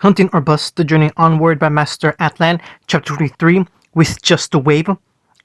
Hunting or Bust, The Journey Onward by Master Atlan, Chapter 23, With Just a Wave.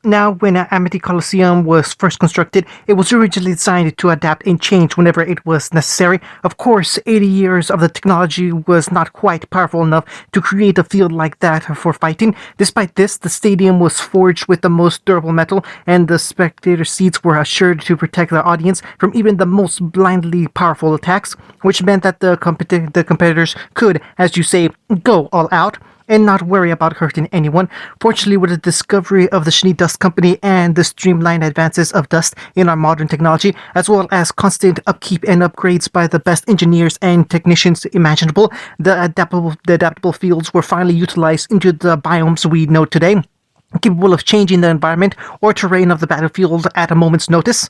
Now, when Amity Coliseum was first constructed, it was originally designed to adapt and change whenever it was necessary. Of course, 80 years of the technology was not quite powerful enough to create a field like that for fighting. Despite this, the stadium was forged with the most durable metal, and the spectator seats were assured to protect the audience from even the most blindly powerful attacks, which meant that the competitors could, as you say, go all out and not worry about hurting anyone. Fortunately, with the discovery of the Schnee Dust Company and the streamlined advances of dust in our modern technology, as well as constant upkeep and upgrades by the best engineers and technicians imaginable, the adaptable fields were finally utilized into the biomes we know today, capable of changing the environment or terrain of the battlefield at a moment's notice.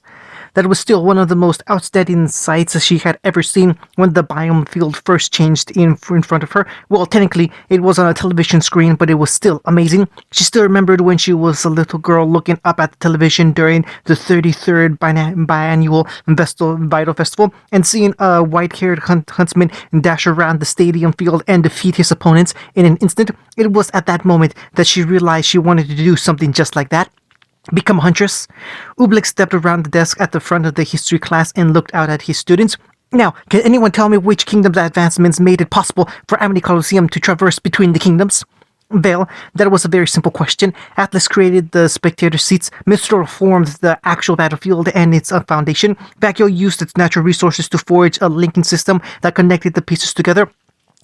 That was still one of the most outstanding sights she had ever seen when the biome field first changed in front of her. Well, technically, it was on a television screen, but it was still amazing. She still remembered when she was a little girl looking up at the television during the 33rd biannual Vital Festival and seeing a white-haired huntsman dash around the stadium field and defeat his opponents in an instant. It was at that moment that she realized she wanted to do something just like that. Become a huntress. Oobleck stepped around the desk at the front of the history class and looked out at his students. Now, can anyone tell me which kingdom's advancements made it possible for Amity Coliseum to traverse between the kingdoms? Vale, that was a very simple question. Atlas created the spectator seats. Mistral formed the actual battlefield and its foundation. Vacuo used its natural resources to forge a linking system that connected the pieces together.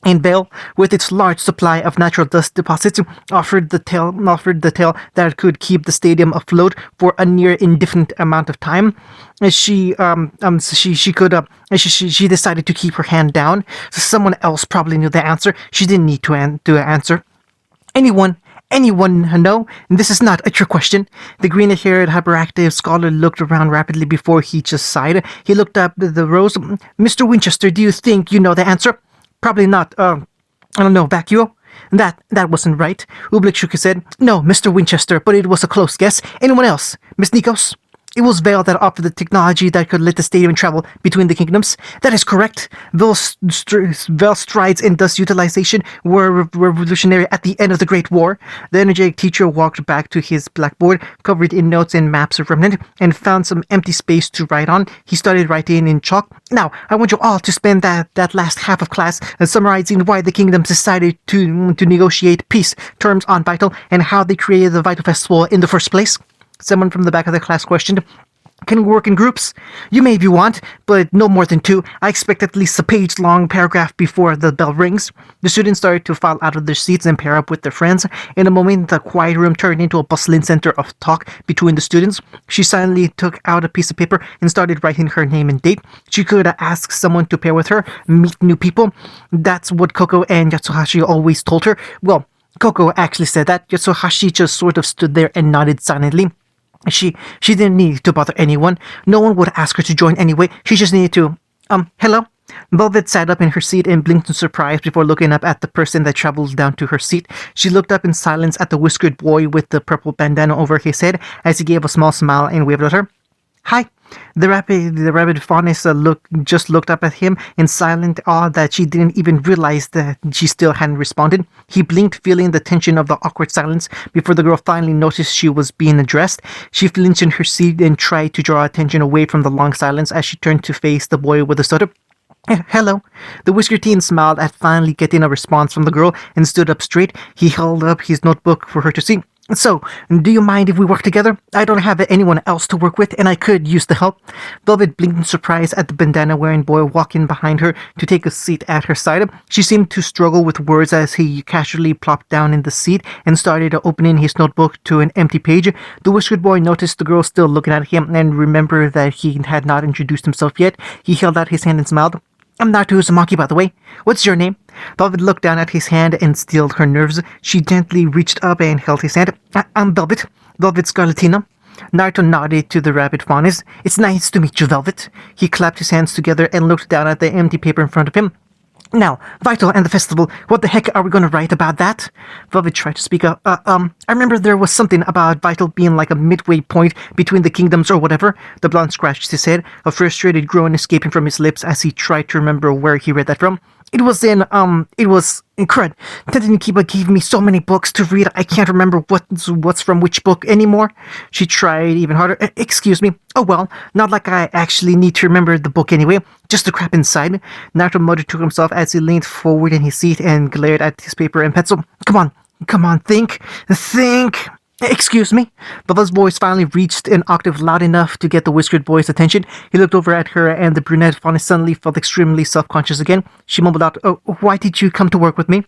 And Vale, with its large supply of natural dust deposits, offered the tale that could keep the stadium afloat for a near indefinite amount of time. She decided to keep her hand down. Someone else probably knew the answer. She didn't need to answer. Anyone know? This is not a trick question. The green-haired hyperactive scholar looked around rapidly before he just sighed. He looked up the rows. Mr. Winchester, do you think you know the answer? Probably not, I don't know, Vacuo? That wasn't right. Oobleck shook his head. No, Mr. Winchester, but it was a close guess. Anyone else? Miss Nikos? It was Vale that offered the technology that could let the stadium travel between the kingdoms. That is correct. Vale's strides in dust utilization were revolutionary at the end of the Great War. The energetic teacher walked back to his blackboard, covered in notes and maps of remnant, and found some empty space to write on. He started writing in chalk. Now, I want you all to spend that last half of class summarizing why the kingdoms decided to negotiate peace terms on Vital and how they created the Vital Festival in the first place. Someone from the back of the class questioned. Can we work in groups? You may if you want, but no more than 2. I expect at least a page-long paragraph before the bell rings. The students started to file out of their seats and pair up with their friends. In a moment, the quiet room turned into a bustling center of talk between the students. She silently took out a piece of paper and started writing her name and date. She could ask someone to pair with her, meet new people. That's what Koko and Yatsuhashi always told her. Well, Koko actually said that. Yatsuhashi just sort of stood there and nodded silently. She didn't need to bother anyone. No one would ask her to join anyway. She just needed to, hello? Velvet sat up in her seat and blinked in surprise before looking up at the person that traveled down to her seat. She looked up in silence at the whiskered boy with the purple bandana over his head as he gave a small smile and waved at her. Hi. The rabid fauness looked up at him in silent awe that she didn't even realize that she still hadn't responded. He blinked, feeling the tension of the awkward silence before the girl finally noticed she was being addressed. She flinched in her seat and tried to draw attention away from the long silence as she turned to face the boy with a stutter. Hello. The whiskered teen smiled at finally getting a response from the girl and stood up straight. He held up his notebook for her to see. So, do you mind if we work together? I don't have anyone else to work with, and I could use the help. Velvet blinked in surprise at the bandana-wearing boy walking behind her to take a seat at her side. She seemed to struggle with words as he casually plopped down in the seat and started opening his notebook to an empty page. The whiskered boy noticed the girl still looking at him and remembered that he had not introduced himself yet. He held out his hand and smiled. I'm Naruto Uzumaki, by the way. What's your name? Velvet looked down at his hand and stilled her nerves. She gently reached up and held his hand. I'm Velvet. Velvet Scarlatina. Naruto nodded to the rabbit fauness. It's nice to meet you, Velvet. He clapped his hands together and looked down at the empty paper in front of him. Now, Vital and the festival, what the heck are we going to write about that? Velvet tried to speak up. I remember there was something about Vital being like a midway point between the kingdoms or whatever. The blonde scratched his head, a frustrated groan escaping from his lips as he tried to remember where he read that from. It was incredible. Tenten Kiba gave me so many books to read, I can't remember what's from which book anymore. She tried even harder. Excuse me. Oh well, not like I actually need to remember the book anyway. Just the crap inside. Naruto muttered to himself as he leaned forward in his seat and glared at his paper and pencil. Come on, think. Excuse me? Bubba's voice finally reached an octave loud enough to get the whiskered boy's attention. He looked over at her, and the brunette suddenly felt extremely self-conscious again. She mumbled out, "Oh, why did you come to work with me?"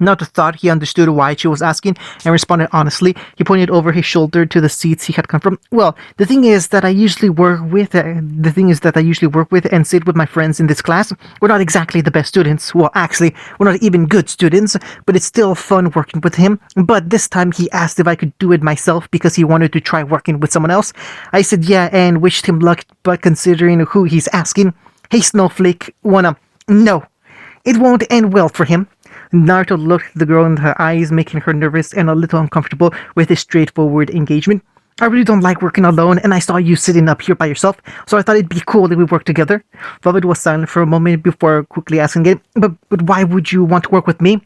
Naruto thought he understood why she was asking and responded honestly. He pointed over his shoulder to the seats he had come from. "Well, the thing is that I usually work with and sit with my friends in this class. We're not exactly the best students. Well, actually, we're not even good students, but it's still fun working with him. But this time he asked if I could do it myself because he wanted to try working with someone else. I said yeah and wished him luck, but considering who he's asking, hey Snowflake, no, it won't end well for him." Naruto looked the girl in her eyes, making her nervous and a little uncomfortable with his straightforward engagement. "I really don't like working alone, and I saw you sitting up here by yourself, so I thought it'd be cool if we worked together." Velvet was silent for a moment before quickly asking it, But why would you want to work with me?"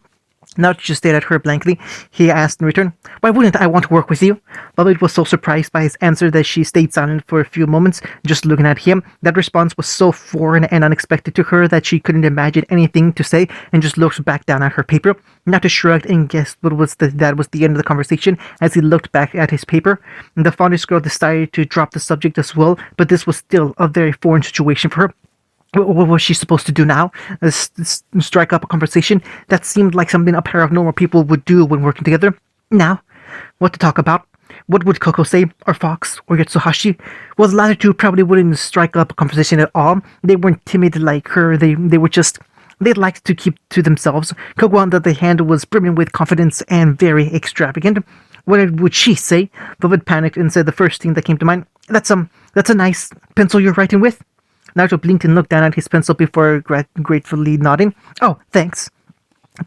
Naruto just stared at her blankly. He asked in return, "Why wouldn't I want to work with you?" Velvet was so surprised by his answer that she stayed silent for a few moments, just looking at him. That response was so foreign and unexpected to her that she couldn't imagine anything to say and just looked back down at her paper. Naruto shrugged and guessed that was the end of the conversation as he looked back at his paper. The fondest girl decided to drop the subject as well, but this was still a very foreign situation for her. What was she supposed to do now? Strike up a conversation? That seemed like something a pair of normal people would do when working together. Now, what to talk about? What would Coco say, or Fox, or Yatsuhashi? Well, the latter two probably wouldn't strike up a conversation at all. They weren't timid like her. They liked to keep to themselves. Coco, on the other hand, was brimming with confidence and very extravagant. What would she say? Velvet panicked and said the first thing that came to mind. That's a nice pencil you're writing with." Naruto blinked and looked down at his pencil before gratefully nodding. "Oh, thanks."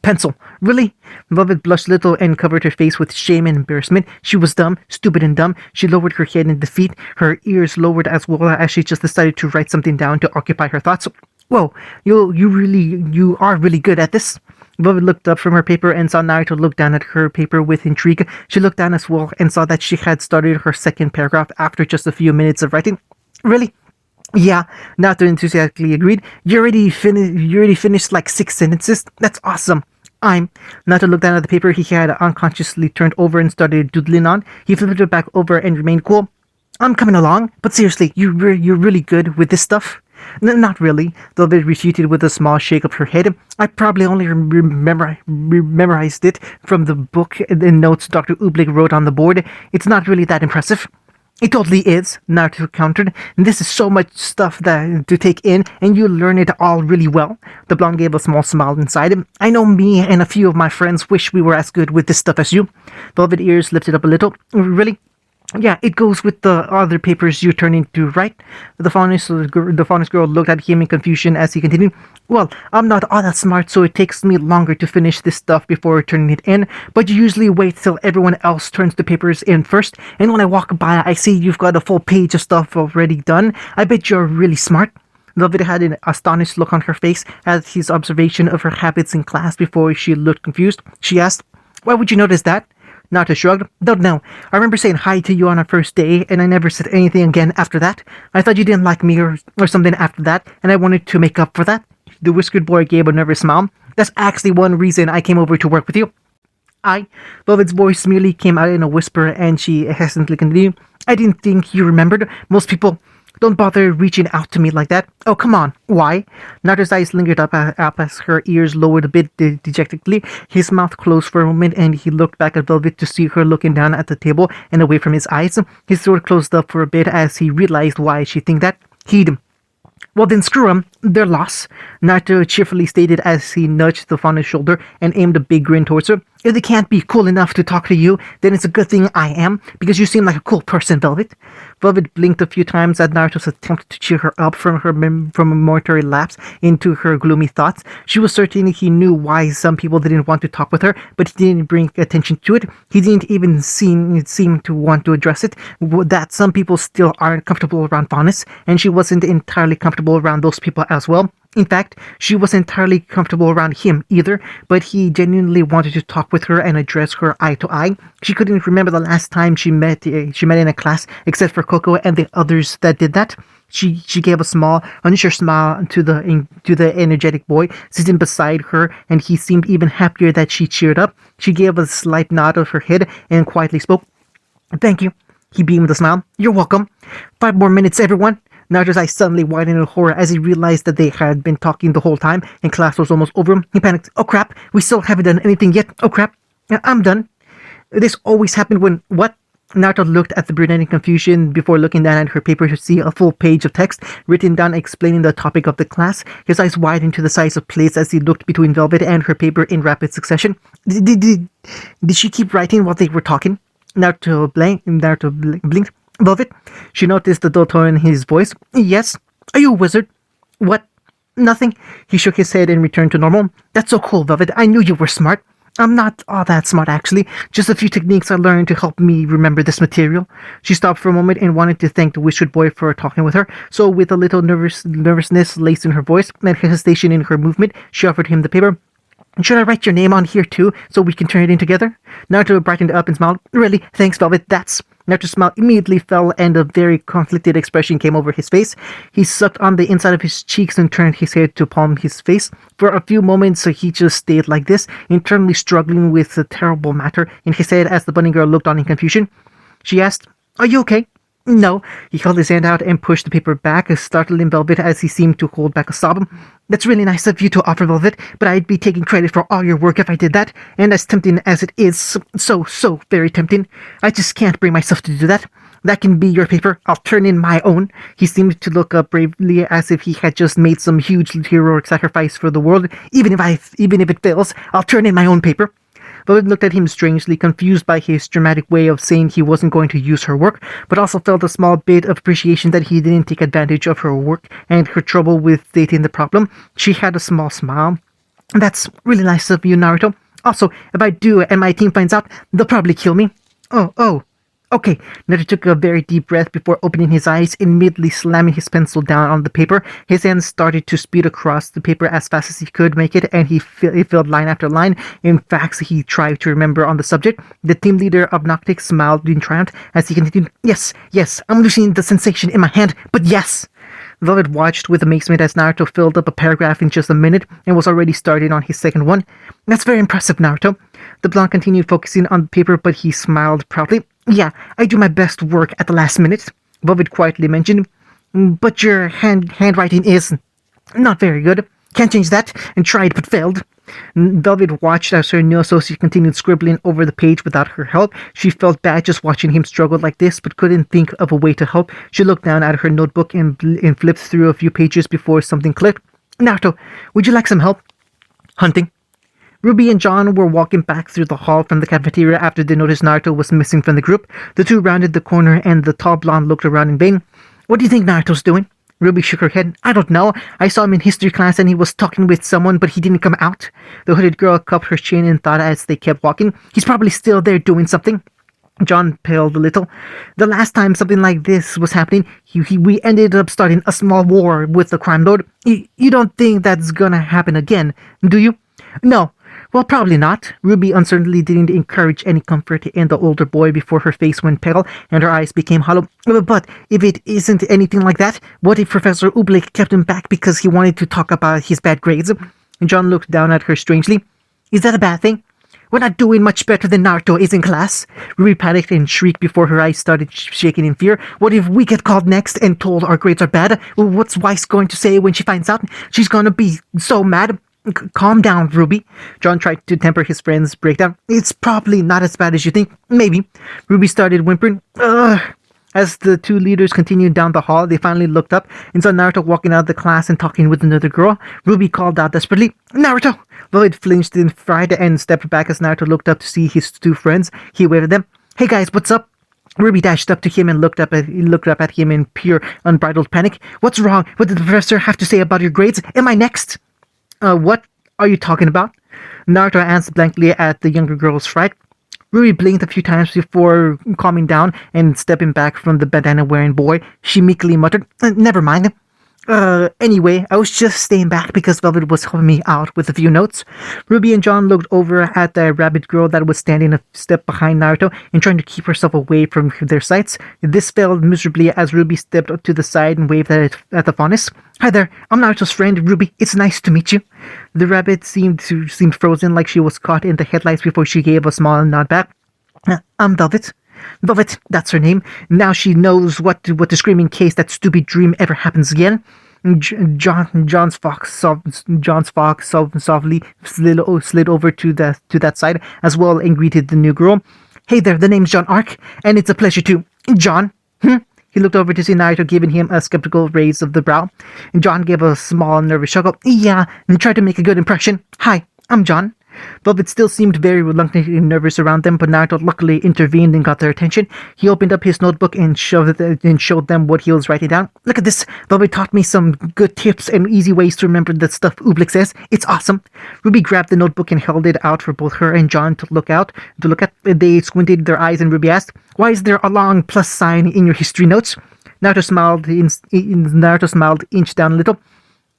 "Pencil? Really?" Velvet blushed a little and covered her face with shame and embarrassment. She was dumb, stupid and dumb. She lowered her head in defeat, her ears lowered as well as she just decided to write something down to occupy her thoughts. "Whoa, you are really good at this." Velvet looked up from her paper and saw Naruto look down at her paper with intrigue. She looked down as well and saw that she had started her second paragraph after just a few minutes of writing. "Really?" "Yeah," Naruto enthusiastically agreed. You already finished like 6 sentences? That's awesome." Naruto looked down at the paper he had unconsciously turned over and started doodling on. He flipped it back over and remained cool. "I'm coming along, but seriously, you're really good with this stuff." Not really," Velvet refuted with a small shake of her head. "I probably only memorized it from the book and notes Dr. Oobleck wrote on the board. It's not really that impressive." "It totally is," Naruto countered. "This is so much stuff to take in, and you learn it all really well." The blonde gave a small smile inside. "I know me and a few of my friends wish we were as good with this stuff as you." Velvet ears lifted up a little. "Really?" "Yeah, it goes with the other papers you're turning to, right?" The fondest girl looked at him in confusion as he continued. "Well, I'm not all that smart, so it takes me longer to finish this stuff before turning it in, but you usually wait till everyone else turns the papers in first, and when I walk by, I see you've got a full page of stuff already done. I bet you're really smart." Velvet had an astonished look on her face at his observation of her habits in class before she looked confused. She asked, "Why would you notice that?" Naruto shrugged. "Don't know. I remember saying hi to you on our first day, and I never said anything again after that. I thought you didn't like me or something after that, and I wanted to make up for that." The whiskered boy gave a nervous smile. "That's actually one reason I came over to work with you." Velvet's voice merely came out in a whisper, and she hesitantly continued. "I didn't think you remembered. Most people don't bother reaching out to me like that." "Oh, come on. Why?" Naruto's eyes lingered up as her ears lowered a bit dejectedly. His mouth closed for a moment, and he looked back at Velvet to see her looking down at the table and away from his eyes. His throat closed up for a bit as he realized why she think that. "Well then screw 'em, their loss," Naruto cheerfully stated as he nudged the fawn's shoulder and aimed a big grin towards her. "If they can't be cool enough to talk to you, then it's a good thing I am, because you seem like a cool person, Velvet." Velvet blinked a few times at Naruto's attempt to cheer her up from a momentary lapse into her gloomy thoughts. She was certain he knew why some people didn't want to talk with her, but he didn't bring attention to it. He didn't even seem to want to address it, that some people still aren't comfortable around fondness, and she wasn't entirely comfortable around those people as well. In fact, she wasn't entirely comfortable around him either, but he genuinely wanted to talk with her and address her eye to eye. She couldn't remember the last time she met in a class, except for Coco and the others that did that. She gave a small, unsure smile to the energetic boy sitting beside her, and he seemed even happier that she cheered up. She gave a slight nod of her head and quietly spoke, "Thank you." He beamed a smile. "You're welcome. 5 more minutes, everyone." Naruto's eyes suddenly widened in horror as he realized that they had been talking the whole time and class was almost over. He panicked. "Oh crap, we still haven't done anything yet. Oh crap, I'm done." This always happened when... What? Naruto looked at the brunette in confusion before looking down at her paper to see a full page of text written down explaining the topic of the class. His eyes widened to the size of plates as he looked between Velvet and her paper in rapid succession. Did she keep writing while they were talking? Naruto blinked. "Velvet?" She noticed the dull tone in his voice. "Yes? Are you a wizard?" "What?" "Nothing." He shook his head and returned to normal. "That's so cool, Velvet. I knew you were smart." "I'm not all that smart, actually. Just a few techniques I learned to help me remember this material." She stopped for a moment and wanted to thank the wizard boy for talking with her, so with a little nervousness laced in her voice and hesitation in her movement, she offered him the paper. "Should I write your name on here too, so we can turn it in together?" Naruto brightened up and smiled. "Really? Thanks, Velvet. That's..." Naruto's smile immediately fell and a very conflicted expression came over his face. He sucked on the inside of his cheeks and turned his head to palm his face. For a few moments he just stayed like this, internally struggling with the terrible matter in his head as the bunny girl looked on in confusion. She asked, "Are you okay?" "No." He held his hand out and pushed the paper back, startling Velvet as he seemed to hold back a sob. "That's really nice of you to offer, Velvet, but I'd be taking credit for all your work if I did that, and as tempting as it is, so very tempting, I just can't bring myself to do that. That can be your paper. I'll turn in my own." He seemed to look up bravely as if he had just made some huge heroic sacrifice for the world. Even if it fails, I'll turn in my own paper." Velvet looked at him strangely, confused by his dramatic way of saying he wasn't going to use her work, but also felt a small bit of appreciation that he didn't take advantage of her work and her trouble with stating the problem. She had a small smile. "That's really nice of you, Naruto. Also, if I do and my team finds out, they'll probably kill me." Oh. "Okay." Naruto took a very deep breath before opening his eyes, immediately slamming his pencil down on the paper. His hands started to speed across the paper as fast as he could make it, and he filled line after line in facts he tried to remember on the subject. The team leader of Noctic smiled in triumph as he continued, Yes, I'm losing the sensation in my hand, but yes." Velvet watched with amazement as Naruto filled up a paragraph in just a minute and was already started on his second one. "That's very impressive, Naruto." The blonde continued focusing on the paper, but he smiled proudly. "Yeah, I do my best work at the last minute," Velvet quietly mentioned. "But your handwriting is not very good. Can't change that, and tried but failed." Velvet watched as her new associate continued scribbling over the page without her help. She felt bad just watching him struggle like this, but couldn't think of a way to help. She looked down at her notebook and flipped through a few pages before something clicked. "Naruto, would you like some help?" "Hunting." Ruby and John were walking back through the hall from the cafeteria after they noticed Naruto was missing from the group. The two rounded the corner and the tall blonde looked around in vain. "What do you think Naruto's doing?" Ruby shook her head. "I don't know. I saw him in history class and he was talking with someone, but he didn't come out." The hooded girl cupped her chin and thought as they kept walking, "He's probably still there doing something." John paled a little. "The last time something like this was happening, we ended up starting a small war with the crime lord. You don't think that's gonna happen again, do you?" "No. Well, probably not." Ruby uncertainly didn't encourage any comfort in the older boy before her face went pale and her eyes became hollow. "But if it isn't anything like that, what if Professor Oobleck kept him back because he wanted to talk about his bad grades?" John looked down at her strangely. "Is that a bad thing? We're not doing much better than Naruto is in class." Ruby panicked and shrieked before her eyes started shaking in fear. "What if we get called next and told our grades are bad? What's Weiss going to say when she finds out? She's gonna be so mad." "Calm down, Ruby." John tried to temper his friend's breakdown. "It's probably not as bad as you think. Maybe." Ruby started whimpering. "Ugh." As the two leaders continued down the hall, they finally looked up and saw Naruto walking out of the class and talking with another girl. Ruby called out desperately, "Naruto!" Lloyd flinched in fright and stepped back as Naruto looked up to see his two friends. He waved at them. "Hey guys, what's up?" Ruby dashed up to him and looked up at him in pure, unbridled panic. "What's wrong? What did the professor have to say about your grades? Am I next?" What are you talking about?" Naruto answered blankly at the younger girl's fright. Ruby blinked a few times before calming down and stepping back from the bandana-wearing boy. She meekly muttered, "Never mind." Anyway, I was just staying back because Velvet was helping me out with a few notes. Ruby and John looked over at the rabbit girl that was standing a step behind Naruto and trying to keep herself away from their sights. This failed miserably as Ruby stepped to the side and waved at the faunus. Hi there, I'm Naruto's friend, Ruby. It's nice to meet you. The rabbit seemed frozen like she was caught in the headlights before she gave a small nod back. I'm Velvet. Velvet, that's her name. Now she knows what to scream in case that stupid dream ever happens again. John's fox softly slid over to that side as well and greeted the new girl. Hey there, the name's John Ark, and it's a pleasure to John. He looked over to see Naruto giving him a skeptical raise of the brow. John gave a small nervous chuckle. Yeah, and tried to make a good impression. Hi, I'm John. Velvet still seemed very reluctant and nervous around them, but Naruto luckily intervened and got their attention. He opened up his notebook and showed them what he was writing down. Look at this. Velvet taught me some good tips and easy ways to remember the stuff Oobleck says. It's awesome. Ruby grabbed the notebook and held it out for both her and John to look at. They squinted their eyes and Ruby asked, "Why is there a long plus sign in your history notes?" Naruto smiled, inched down a little.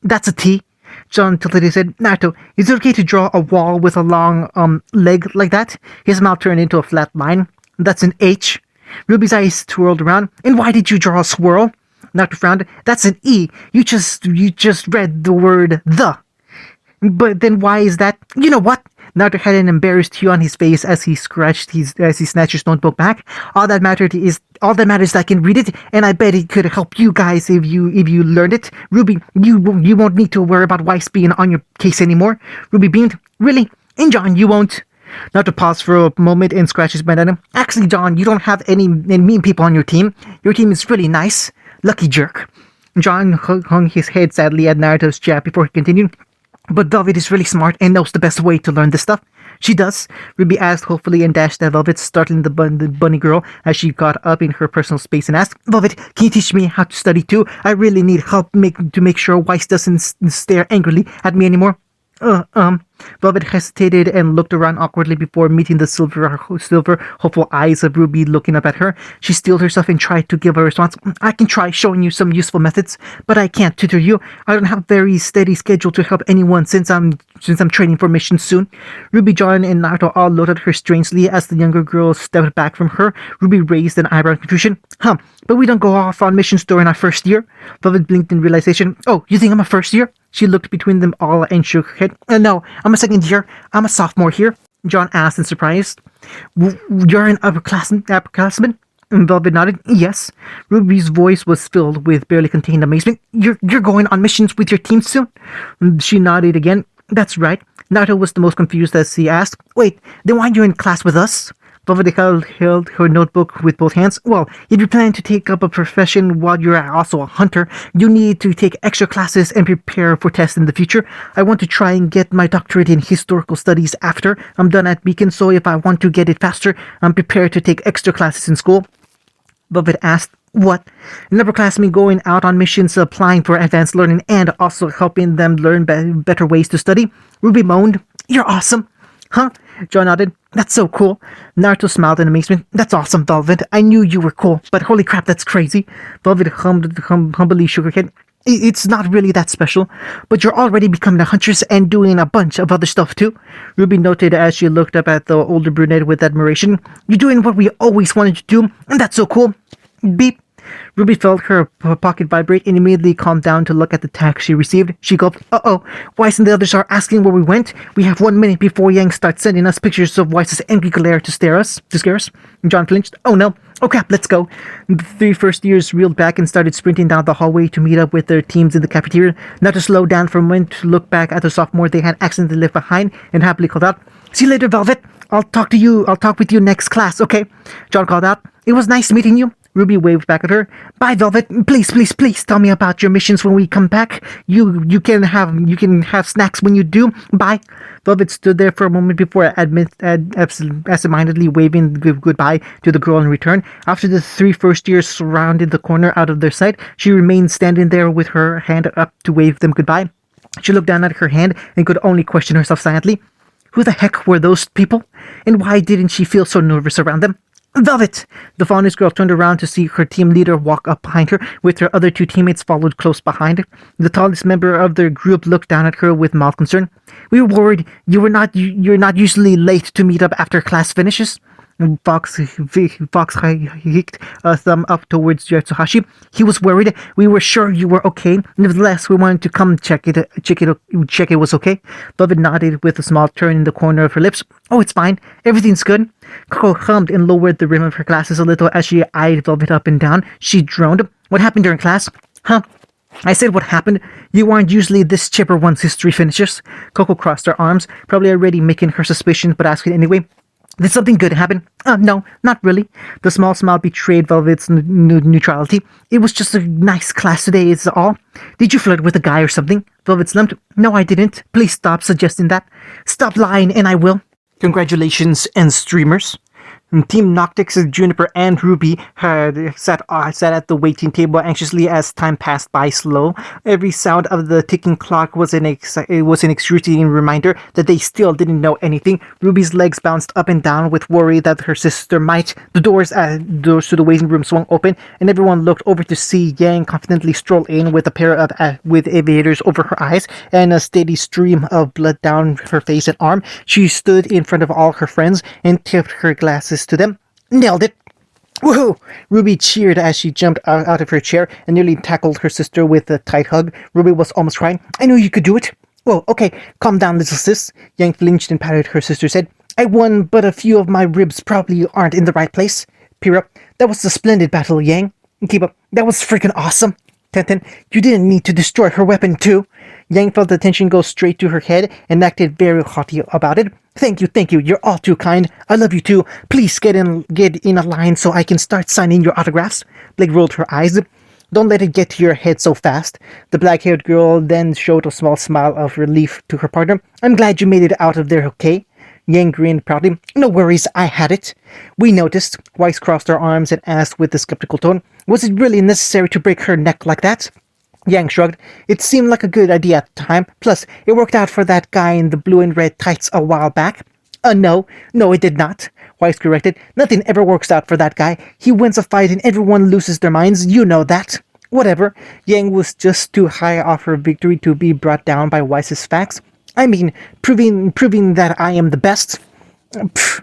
That's a T. John tilted his head. Naruto, is it okay to draw a wall with a long leg like that? His mouth turned into a flat line. That's an H. Ruby's eyes twirled around. And why did you draw a swirl? Naruto frowned. That's an E. You just read the word the. But then why is that? You know what? Naruto had an embarrassed hue on his face as he snatched his notebook back. All that matters is that I can read it, and I bet it could help you guys if you learned it. Ruby, you won't need to worry about Weiss being on your case anymore. Ruby beamed. Really? And John, you won't? Naruto paused for a moment and scratched his bandana. Actually, John, you don't have any mean people on your team. Your team is really nice. Lucky jerk. John hung his head sadly at Naruto's jab before he continued. But Velvet is really smart and knows the best way to learn this stuff. She does, Ruby asked hopefully and dashed at Velvet, startling the bunny girl as she got up in her personal space and asked, Velvet, can you teach me how to study too? I really need help to make sure Weiss doesn't stare angrily at me anymore. Velvet hesitated and looked around awkwardly before meeting the silver, hopeful eyes of Ruby looking up at her. She steeled herself and tried to give a response. I can try showing you some useful methods, but I can't tutor you. I don't have a very steady schedule to help anyone since I'm training for missions soon. Ruby, John, and Naruto all looked at her strangely as the younger girl stepped back from her. Ruby raised an eyebrow in confusion. But we don't go off on missions during our first year. Velvet blinked in realization. Oh, you think I'm a first year? She looked between them all and shook her head. No, I'm a second year. I'm a sophomore here. John asked in surprise. You're an upperclassman? Velvet nodded. Yes. Ruby's voice was filled with barely contained amazement. You're going on missions with your team soon? She nodded again. That's right. Naruto was the most confused as he asked, Wait, then why are you in class with us? Velvet held her notebook with both hands. Well, if you plan to take up a profession while you're also a hunter, you need to take extra classes and prepare for tests in the future. I want to try and get my doctorate in historical studies after I'm done at Beacon, so if I want to get it faster, I'm prepared to take extra classes in school. Velvet asked, What? An upperclassman going out on missions, applying for advanced learning, and also helping them learn better ways to study? Ruby moaned, You're awesome. Huh? John nodded. That's so cool. Naruto smiled in amazement. That's awesome, Velvet. I knew you were cool, but holy crap, that's crazy. Velvet humbly shook her head. It's not really that special, but you're already becoming a huntress and doing a bunch of other stuff too. Ruby noted as she looked up at the older brunette with admiration. You're doing what we always wanted to do, and that's so cool. Beep. Ruby felt her pocket vibrate and immediately calmed down to look at the text she received. She gulped, Uh-oh, Weiss and the others are asking where we went. We have 1 minute before Yang starts sending us pictures of Weiss's angry glare to scare us. John flinched. Oh no. Oh crap, let's go. The 3 first years reeled back and started sprinting down the hallway to meet up with their teams in the cafeteria. Not to slow down for a moment to look back at the sophomore they had accidentally left behind and happily called out, See you later, Velvet. I'll talk with you next class, okay? John called out, It was nice meeting you. Ruby waved back at her. Bye, Velvet. Please tell me about your missions when we come back. You can have snacks when you do. Bye. Velvet stood there for a moment before absentmindedly waving goodbye to the girl in return. After the 3 first years surrounded the corner out of their sight, she remained standing there with her hand up to wave them goodbye. She looked down at her hand and could only question herself silently. Who the heck were those people? And why didn't she feel so nervous around them? Velvet! The Fawness girl turned around to see her team leader walk up behind her, with her other two teammates followed close behind. The tallest member of their group looked down at her with mild concern. We were worried you're not usually late to meet up after class finishes. Fox hiked a thumb up towards Yatsuhashi. He was worried. We were sure you were okay. Nevertheless, we wanted to come check it was okay. Velvet nodded with a small turn in the corner of her lips. Oh, it's fine. Everything's good. Coco hummed and lowered the rim of her glasses a little as she eyed Velvet up and down. She droned. What happened during class? Huh? I said what happened. You aren't usually this chipper once history finishes. Coco crossed her arms, probably already making her suspicions, but asked it anyway. Did something good happen? No, not really. The small smile betrayed Velvet's neutrality. It was just a nice class today, is all. Did you flirt with a guy or something? Velvet slumped. No, I didn't. Please stop suggesting that. Stop lying, and I will. Congratulations, and streamers. Team Noctix, Juniper, and Ruby had sat at the waiting table anxiously as time passed by slow. Every sound of the ticking clock was an excruciating reminder that they still didn't know anything. Ruby's legs bounced up and down with worry that her sister might. The doors to the waiting room swung open, and everyone looked over to see Yang confidently stroll in with a pair of with aviators over her eyes and a steady stream of blood down her face and arm. She stood in front of all her friends and tipped her glasses to them. Nailed it! Woohoo! Ruby cheered as she jumped out of her chair and nearly tackled her sister with a tight hug. Ruby was almost crying. I knew you could do it. Well, okay, calm down, little sis. Yang flinched and patted her sister's head. I won, but a few of my ribs probably aren't in the right place. Pira, that was a splendid battle, Yang. Keep up. That was freaking awesome. Tenten, you didn't need to destroy her weapon too. Yang felt the tension go straight to her head and acted very haughty about it. Thank you, you're all too kind. I love you too. Please get in a line so I can start signing your autographs. Blake rolled her eyes. Don't let it get to your head so fast. The black-haired girl then showed a small smile of relief to her partner. I'm glad you made it out of there okay. Yang grinned proudly. No worries, I had it. We noticed. Weiss crossed her arms and asked with a skeptical tone, was it really necessary to break her neck like that? Yang shrugged. It seemed like a good idea at the time. Plus, it worked out for that guy in the blue and red tights a while back. No, it did not. Weiss corrected. Nothing ever works out for that guy. He wins a fight and everyone loses their minds. You know that. Whatever. Yang was just too high off her victory to be brought down by Weiss's facts. I mean, proving that I am the best. Pfft.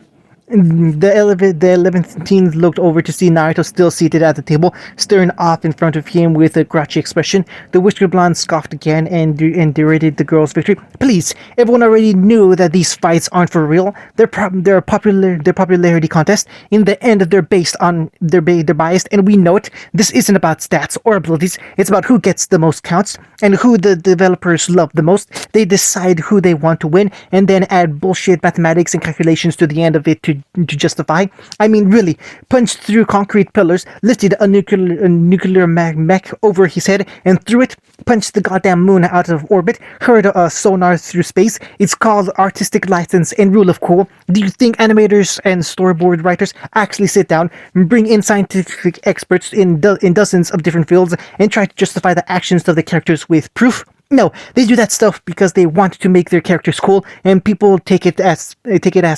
The 11th teen looked over to see Naruto still seated at the table, staring off in front of him with a grouchy expression. The whiskered blonde scoffed again and derided the girl's victory. Please, everyone already knew that these fights aren't for real. They're a popularity contest. In the end, they're based on they're biased, and we know it. This isn't about stats or abilities. It's about who gets the most counts and who the developers love the most. They decide who they want to win, and then add bullshit mathematics and calculations to the end of it to justify. I mean, really, punched through concrete pillars, lifted a nuclear mech over his head and threw it, punched the goddamn moon out of orbit, hurled a sonar through space. It's called artistic license and rule of cool. Do you think animators and storyboard writers actually sit down, bring in scientific experts in dozens of different fields, and try to justify the actions of the characters with proof? No, they do that stuff because they want to make their characters cool, and people take it as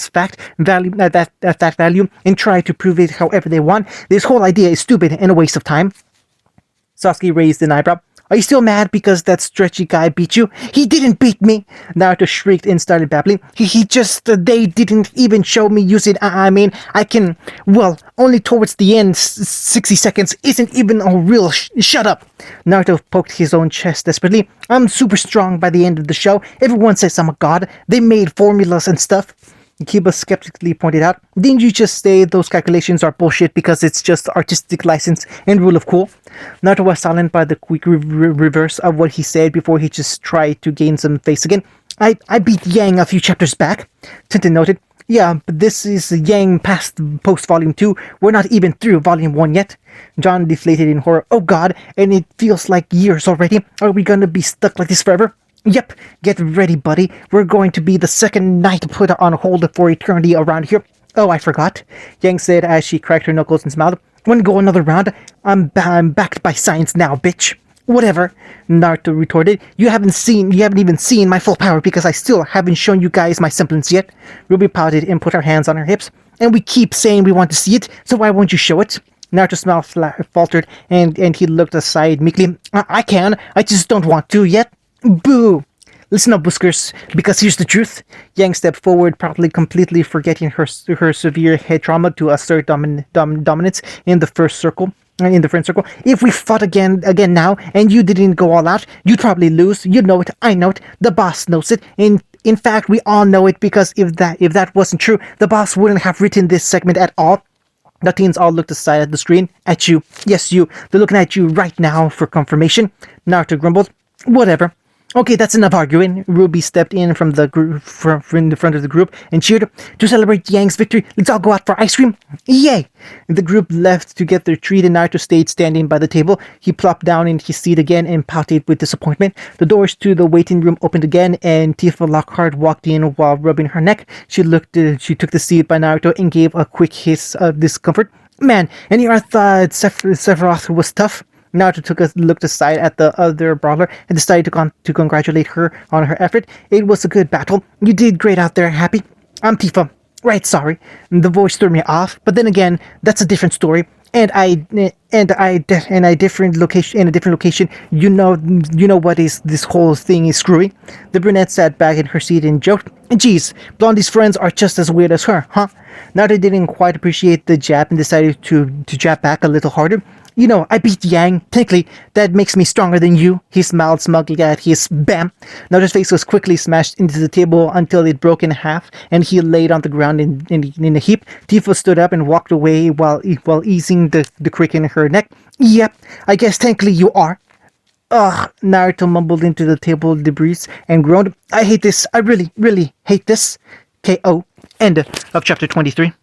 fact value that value and try to prove it however they want. This whole idea is stupid and a waste of time. Sasuke raised an eyebrow. Are you still mad because that stretchy guy beat you? He didn't beat me! Naruto shrieked and started babbling. He just, they didn't even show me use it. I mean, I can, well, only towards the end, 60 seconds isn't even a real shut up! Naruto poked his own chest desperately. I'm super strong by the end of the show. Everyone says I'm a god. They made formulas and stuff. Kiba skeptically pointed out, didn't you just say those calculations are bullshit because it's just artistic license and rule of cool? Naruto was silent by the quick reverse of what he said before he just tried to gain some face again. I beat Yang a few chapters back. Tintin noted, yeah, but this is Yang past post volume 2. We're not even through volume 1 yet. John deflated in horror. Oh god, and it feels like years already. Are we gonna be stuck like this forever? Yep, get ready, buddy. We're going to be the second night put on hold for eternity around here. Oh, I forgot, Yang said as she cracked her knuckles and smiled. Wanna go another round? I'm backed by science now, bitch. Whatever, Naruto retorted. You haven't even seen my full power because I still haven't shown you guys my semblance yet. Ruby pouted and put her hands on her hips. And we keep saying we want to see it, so why won't you show it? Naruto's mouth faltered, and he looked aside meekly. I can, I just don't want to yet. Boo! Listen up, Whiskers, because here's the truth. Yang stepped forward, proudly, completely forgetting her severe head trauma to assert dominance in the first circle. In the friend circle. If we fought again now, and you didn't go all out, you'd probably lose. You know it, I know it, the boss knows it. In fact, we all know it, because if that wasn't true, the boss wouldn't have written this segment at all. The teens all looked aside at the screen. At you. Yes, you. They're looking at you right now for confirmation. Naruto grumbled. Whatever. Okay, that's enough arguing. Ruby stepped in from the front of the group and cheered. To celebrate Yang's victory, let's all go out for ice cream. Yay! The group left to get their treat, and Naruto stayed standing by the table. He plopped down in his seat again and pouted with disappointment. The doors to the waiting room opened again, and Tifa Lockhart walked in while rubbing her neck. She took the seat by Naruto and gave a quick hiss of discomfort. Man, and here I thought Sephiroth was tough. Naruto looked aside at the other brawler and decided to congratulate her on her effort. It was a good battle. You did great out there, Happy. I'm Tifa. Right, sorry. The voice threw me off, but then again, that's a different story. And a different location. You know what is this whole thing is screwy. The brunette sat back in her seat and joked, "Geez, Blondie's friends are just as weird as her, huh?" Naruto didn't quite appreciate the jab and decided to jab back a little harder. You know, I beat Yang. Technically, that makes me stronger than you. He smiled smugly at his bam. Naruto's face was quickly smashed into the table until it broke in half, and he laid on the ground in a heap. Tifa stood up and walked away while easing the crick in her neck. Yep, I guess technically you are. Ugh, Naruto mumbled into the table debris and groaned. I hate this. I really, really hate this. K.O. End of chapter 23.